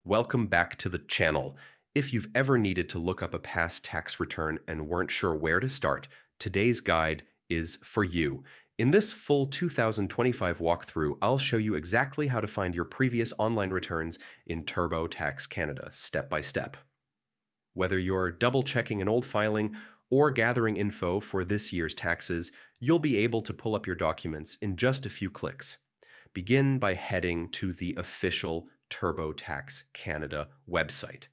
Welcome back to the channel. If you've ever needed to look up a past tax return and weren't sure where to start, today's guide is for you. In this full 2025 walkthrough, I'll show you exactly how to find your previous online returns in TurboTax Canada, step by step. Whether you're double-checking an old filing or gathering info for this year's taxes, you'll be able to pull up your documents in just a few clicks. Begin by heading to the official TurboTax Canada website.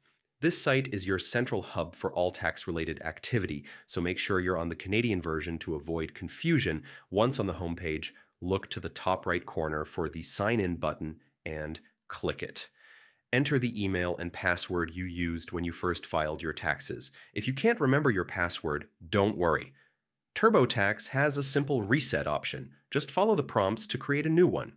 This site is your central hub for all tax-related activity, so make sure you're on the Canadian version to avoid confusion. Once on the homepage, look to the top right corner for the Sign In button and click it. Enter the email and password you used when you first filed your taxes. If you can't remember your password, don't worry. TurboTax has a simple reset option. Just follow the prompts to create a new one.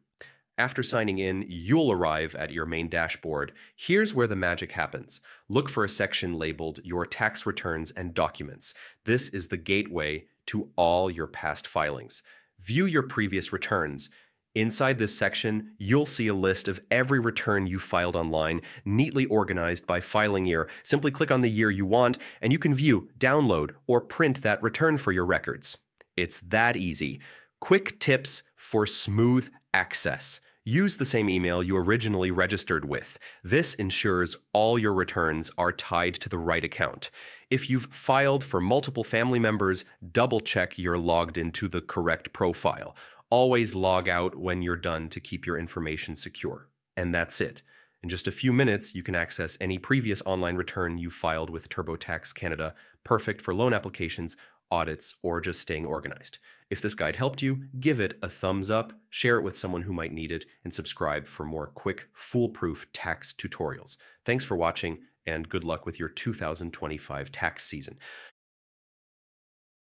After signing in, you'll arrive at your main dashboard. Here's where the magic happens. Look for a section labeled Your Tax Returns and Documents. This is the gateway to all your past filings. View your previous returns. Inside this section, you'll see a list of every return you filed online, neatly organized by filing year. Simply click on the year you want, and you can view, download, or print that return for your records. It's that easy. Quick tips for smooth access. Use the same email you originally registered with. This ensures all your returns are tied to the right account. If you've filed for multiple family members, double-check you're logged into the correct profile. Always log out when you're done to keep your information secure. And that's it. In just a few minutes, you can access any previous online return you filed with TurboTax Canada, perfect for loan applications, audits, or just staying organized. If this guide helped you, give it a thumbs up, share it with someone who might need it, and subscribe for more quick, foolproof tax tutorials. Thanks for watching, and good luck with your 2025 tax season.